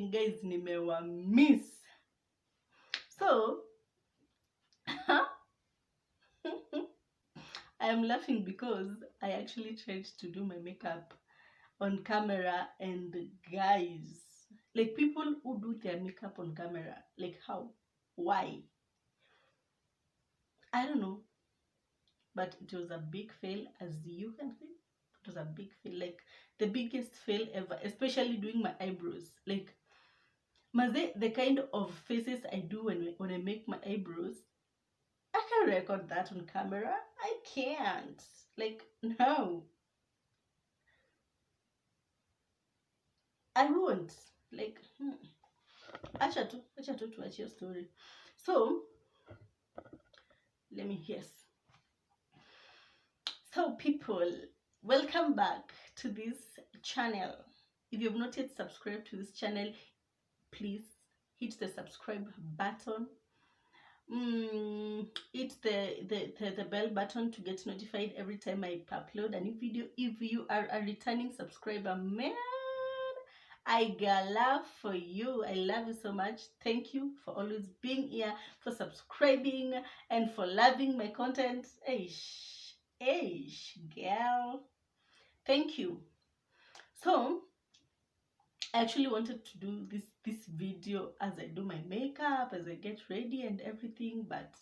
saying, guys, nimewa miss. So I am laughing because I actually tried to do my makeup on camera, and guys, like, people who do their makeup on camera, like, how, why, I don't know, but it was a big fail, as you can see. It was a big fail, like the biggest fail ever, especially doing my eyebrows. Like, maze, the kind of faces I do when I make my eyebrows, I can record that on camera. I can't. Like, no, I won't. Like, acha tu tuachie your story. So let me, yes. So people, welcome back to this channel. If you have not yet subscribed to this channel, please hit the subscribe button. Hit the bell button to get notified every time I upload a new video. If you are a returning subscriber, man, I got love for you. I love you so much. Thank you for always being here, for subscribing, and for loving my content. Girl. Thank you. So I actually wanted to do this video as I do my makeup, as I get ready and everything, but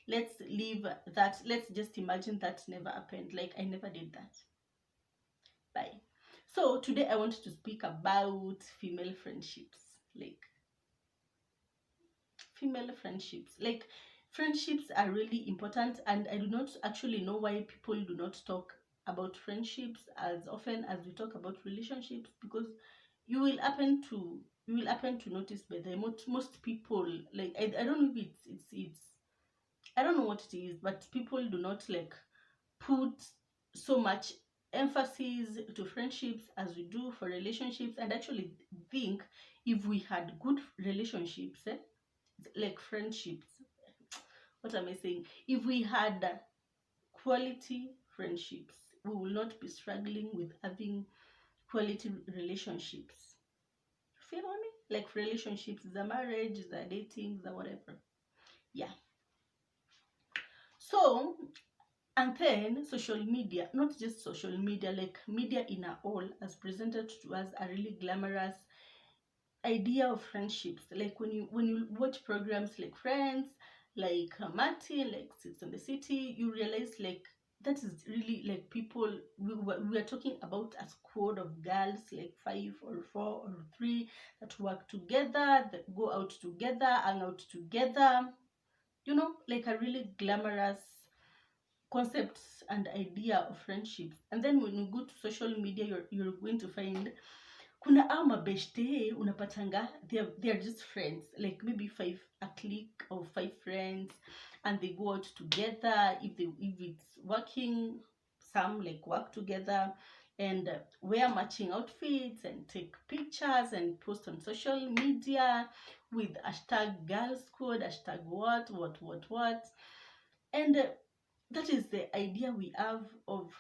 let's leave that. Let's just imagine that never happened. Like, I never did that. Bye. So today I want to speak about female friendships. Like, female friendships. Like, friendships are really important, and I do not actually know why people do not talk about friendships as often as we talk about relationships, because you will happen to notice by the most people, like, I don't know if it's I don't know what it is, but people do not like put so much emphasis to friendships as we do for relationships. And actually think, if we had good relationships, like friendships, what am I saying, if we had quality friendships, we will not be struggling with having quality relationships. Feel me? Like, relationships, the marriage, the dating, the whatever. Yeah. So, and then social media, not just social media, like media in a whole, has presented to us a really glamorous idea of friendships. Like, when you watch programs like Friends, like Martin, like Six and the City, you realize, like, that is really like people. We are talking about a squad of girls, like 5 or 4 or 3, that work together, that go out together, hang out together. You know, like a really glamorous concept and idea of friendships. And then when you go to social media, you're going to find kuna au mabeshte unapatanga, they're just friends, like maybe a clique of 5 friends, and they go out together. If it's working, some like work together and wear matching outfits and take pictures and post on social media with hashtag girls code, hashtag what. And that is the idea we have of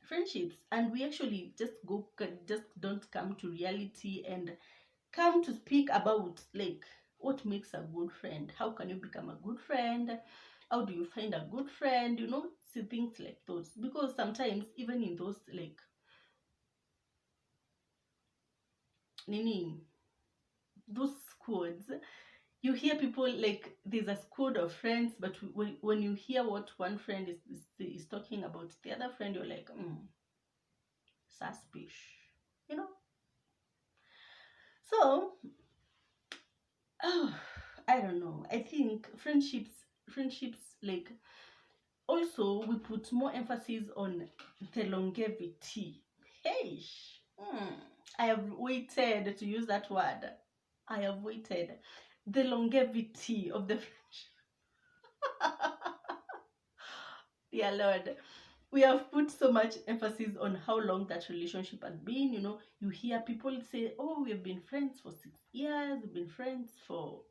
friendships, and we actually just don't come to reality and come to speak about, like, what makes a good friend, how can you become a good friend, how do you find a good friend, see, things like those. Because sometimes, even in those, like, those squads, you hear people, like, there's a squad of friends, but when you hear what one friend is talking about the other friend, you're like, suspicious, you know. So, I don't know. I think friendships, like, also we put more emphasis on the longevity. Hey, I have waited to use that word. I have waited. The longevity of the friendship. Dear Lord, we have put so much emphasis on how long that relationship has been. You hear people say, oh, we've been friends for 6 years, we've been friends for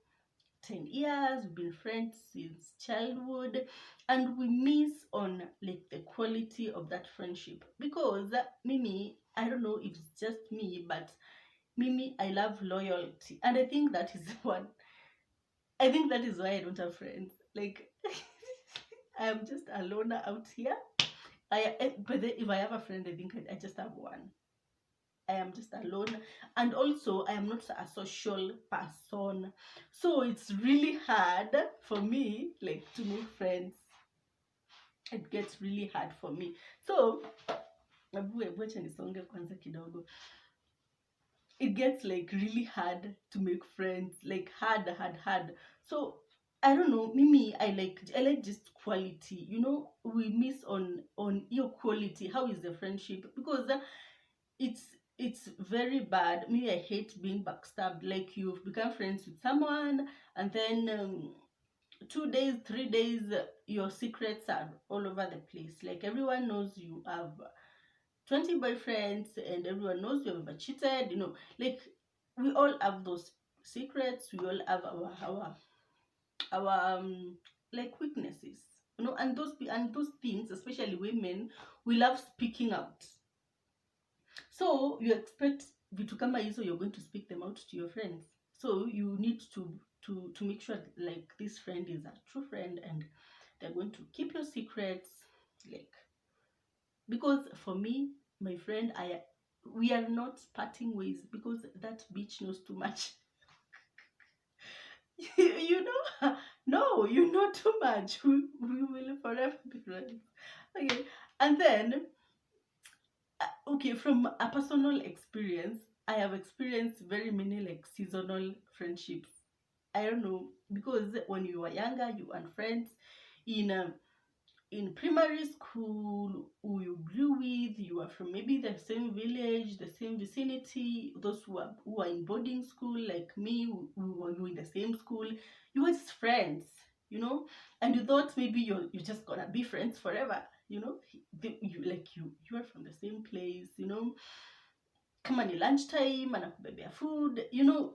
10 years, we've been friends since childhood, and we miss on, like, the quality of that friendship. Because Mimi, I don't know if it's just me, but Mimi, I love loyalty, and I think that is one. I think that is why I don't have friends. Like, I am just a loner out here. But then if I have a friend, I think I just have one. I am just alone, and also I am not a social person, so it's really hard for me, like, to make friends. It gets really hard for me. So wacha nisonge kwanza kidogo. It gets like really hard to make friends, like hard. So I don't know, mimi, I like just quality, we miss on your quality. How is the friendship? Because it's it's very bad. Me, I hate being backstabbed. Like, you've become friends with someone, and then 2 days, 3 days, your secrets are all over the place. Like, everyone knows you have 20 boyfriends, and everyone knows you have ever cheated. Like, we all have those secrets. We all have our like, weaknesses. And those things, especially women, we love speaking out. So you expect vitu kama hizo, you're going to speak them out to your friends. So you need to make sure that, like, this friend is a true friend, and they're going to keep your secrets. Like, because for me, my friend, we are not parting ways, because that bitch knows too much. you know no, you know too much. We will forever be friends. Okay. And then, okay, from a personal experience, I have experienced very many, like, seasonal friendships. I don't know, because when you were younger, you and friends in primary school, who you grew with, you are from maybe the same village, the same vicinity. Those who are in boarding school, like me, who were you in the same school, you were just friends, and you thought maybe you're just gonna be friends forever. You are from the same place. Kama ni lunchtime, anakubebea food.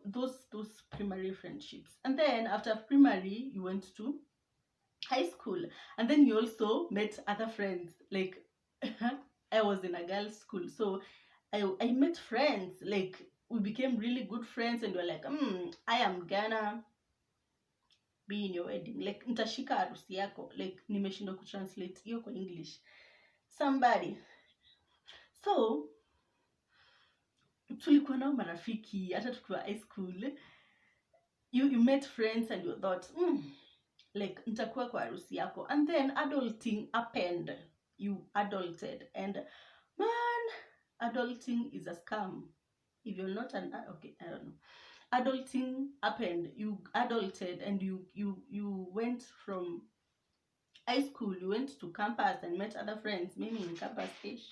Those primary friendships. And then after primary, you went to high school, and then you also met other friends. Like, I was in a girls' school, so I met friends. Like, we became really good friends, and we're like, I am gonna be in your wedding. Like, ntashika harusi yako. Like, nimeshindwa kutranslate hiyo kwa English. Somebody. So tulikuwa nao marafiki hata tukiwa high school. You met friends, and you thought, like, nitakuwa kwa harusi yako. And then adulting happened. You adulted, and man, adulting is a scam. If you're not okay, I don't know. Adulting happened. You adulted, and you went from high school, you went to campus and met other friends, maybe in campus ish.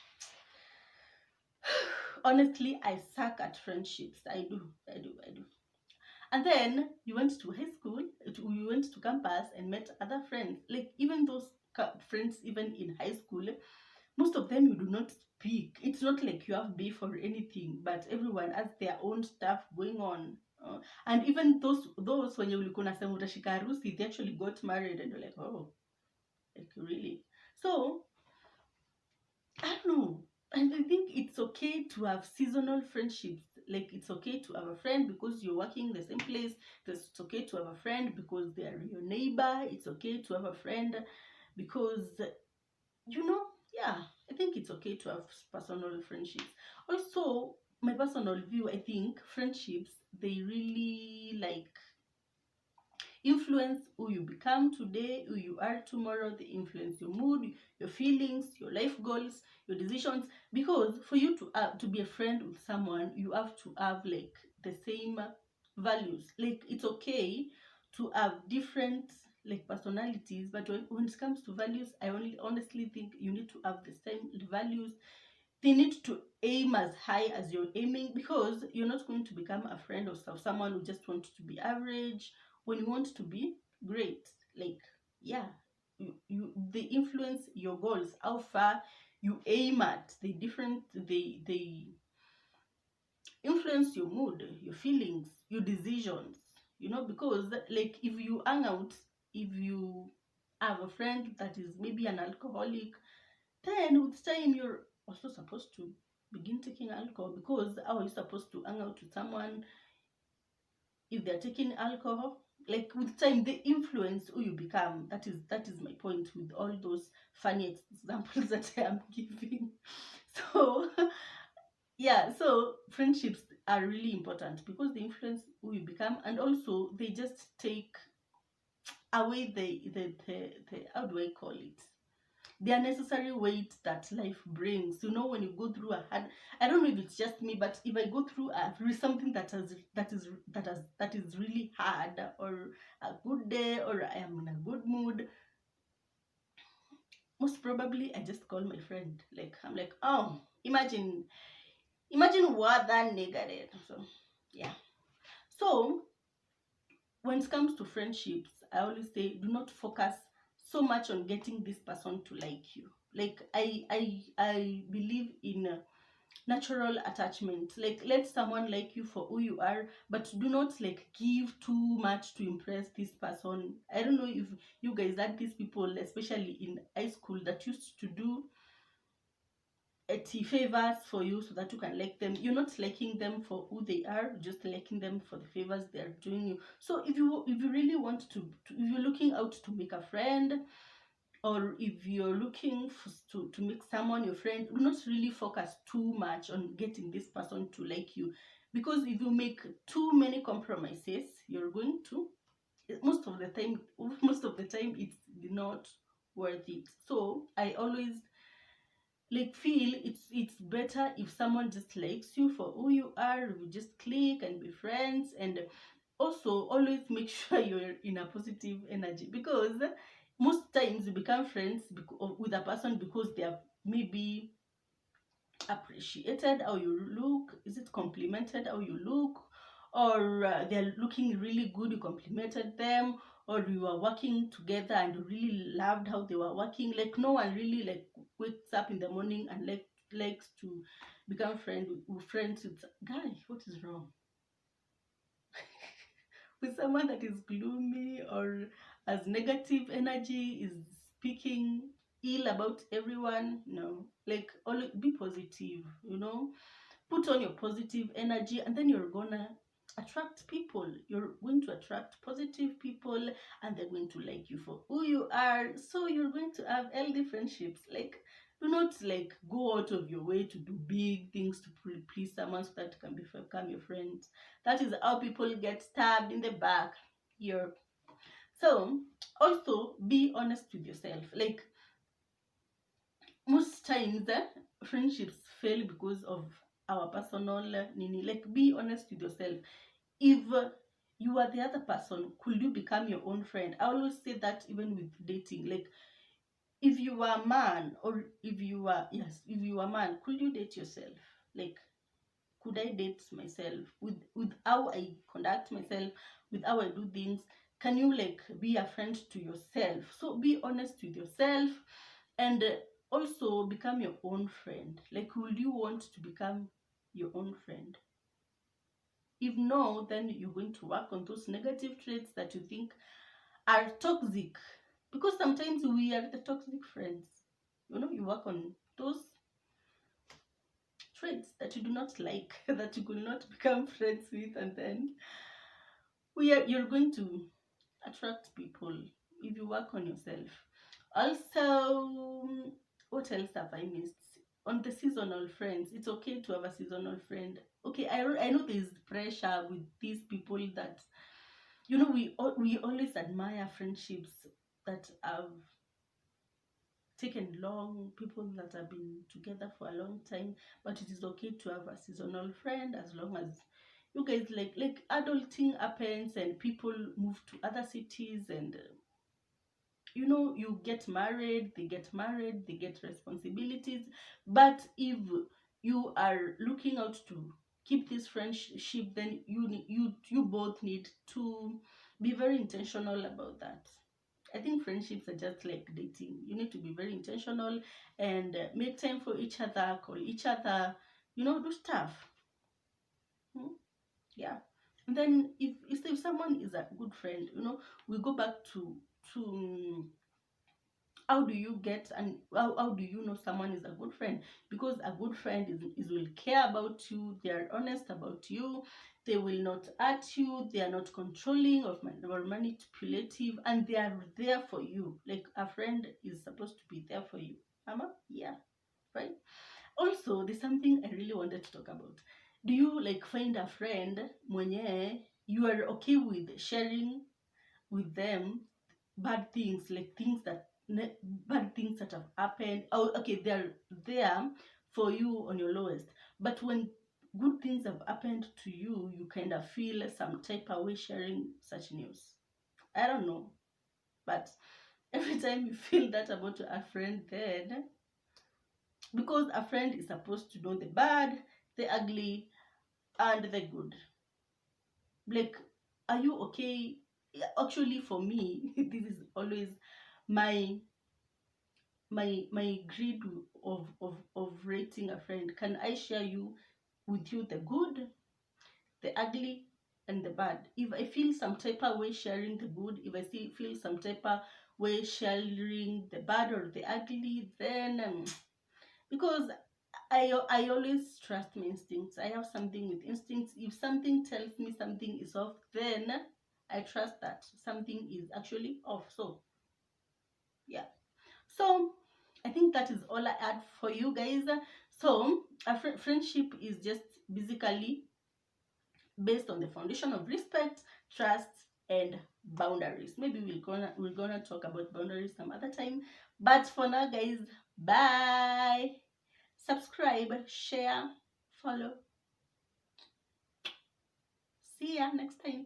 Honestly, I suck at friendships. I do. And then you went to high school, you went to campus and met other friends. Like, even those friends, even in high school, most of them you do not speak. It's not like you have beef or anything, but everyone has their own stuff going on. And even those when you ulikuwa unasema utashika harusi, they actually got married, and you're like, oh, like, really? So I don't know. And I think it's okay to have seasonal friendships. Like, it's okay to have a friend because you're working in the same place. It's okay to have a friend because they are your neighbor. It's okay to have a friend because, yeah, I think it's okay to have personal friendships. Also, my personal view, I think friendships, they really, like, influence who you become today, who you are tomorrow. They influence your mood, your feelings, your life goals, your decisions. Because for you to be a friend with someone, you have to have, like, the same values. Like, it's okay to have different, like, personalities, but when it comes to values, I honestly think you need to have the same values. They need to aim as high as you're aiming, because you're not going to become a friend of someone who just wants to be average when you want to be great. Like, yeah, they influence your goals, how far you aim at. They influence your mood, your feelings, your decisions. Because, like, if you hang out, if you have a friend that is maybe an alcoholic, then with time you're also supposed to begin taking alcohol, because how are you supposed to hang out with someone if they're taking alcohol? Like with time, they influence who you become. That is my point with all those funny examples that I am giving. So yeah, so friendships are really important because they influence who you become, and also they just take away the how do I call it, the unnecessary weight that life brings. When you go through a hard, I don't know if it's just me, but if I go through something that is really hard, or a good day, or I am in a good mood, most probably I just call my friend. Like, I'm like, oh, imagine what that nigga did. So yeah. So when it comes to friendships, I always say do not focus so much on getting this person to like you. Like, I believe in natural attachment. Like, let someone like you for who you are, but do not like give too much to impress this person. I don't know if you guys had these people, especially in high school, that used to do favors for you so that you can like them. You're not liking them for who they are, just liking them for the favors they are doing you. So if you really want if you're looking out to make a friend, or if you're looking to make someone your friend, do not really focus too much on getting this person to like you, because if you make too many compromises, you're going to, most of the time, it's not worth it. So I always like feel it's better if someone just likes you for who you are. We just click and be friends, and also always make sure you're in a positive energy, because most times you become friends with a person because they have maybe appreciated how you look. Is it complimented how you look? Or they're looking really good, you complimented them, or you are working together and you really loved how they were working. Like, no one really like wakes up in the morning and likes to become friends with guy. What is wrong with someone that is gloomy or as negative energy, is speaking ill about everyone? No, like, always be positive. Put on your positive energy, and then you're gonna attract people. You're going to attract positive people, and they're going to like you for who you are. So you're going to have healthy friendships. Like, do not like go out of your way to do big things to please someone so that can become your friend. That is how people get stabbed in the back here. So also be honest with yourself. Like, most times friendships fail because of our personal nini. Like, be honest with yourself. If you are the other person, could you become your own friend? I always say that even with dating. Like, if you are a man, or if you are a man, could you date yourself? Like, could I date myself with how I conduct myself, with how I do things? Can you like be a friend to yourself? So be honest with yourself, and also become your own friend. Like, will you want to become your own friend? If no, then you're going to work on those negative traits that you think are toxic, because sometimes we are the toxic friends. You work on those traits that you do not like, that you could not become friends with, and then you're going to attract people if you work on yourself. Also, what else have I missed? On the seasonal friends, it's okay to have a seasonal friend. Okay, I know there's pressure with these people that, we always admire friendships that have taken long, people that have been together for a long time. But it is okay to have a seasonal friend, as long as you guys like adulting happens and people move to other cities, and you get married, they get responsibilities. But if you are looking out to keep this friendship, then you both need to be very intentional about that. I think friendships are just like dating. You need to be very intentional, and make time for each other, call each other, do stuff. Hmm? Yeah. And then if someone is a good friend, we go back to how do you get, and how do you know someone is a good friend? Because a good friend is will care about you, they are honest about you, they will not hurt you, they are not controlling or manipulative, and they are there for you. Like a friend is supposed to be there for you. Mama, yeah, right. Also, there's something I really wanted to talk about. Do you like find a friend mwenye you are okay with sharing with them bad things, like bad things that have happened? Oh, okay, they're there for you on your lowest, but when good things have happened to you, you kind of feel some type of way sharing such news. I don't know, but every time you feel that about a friend, then because a friend is supposed to know the bad, the ugly, and the good. Like, are you okay? Actually, for me, this is always my my grid of rating a friend. Can I share you with you the good, the ugly, and the bad? If I feel some type of way sharing the good, if I feel some type of way sharing the bad or the ugly, then because I always trust my instincts. I have something with instincts. If something tells me something is off, then I trust that something is actually off. So yeah. So I think that is all I had for you guys. So a friendship is just basically based on the foundation of respect, trust, and boundaries. Maybe we're gonna talk about boundaries some other time. But for now, guys, bye. Subscribe, share, follow. See ya next time.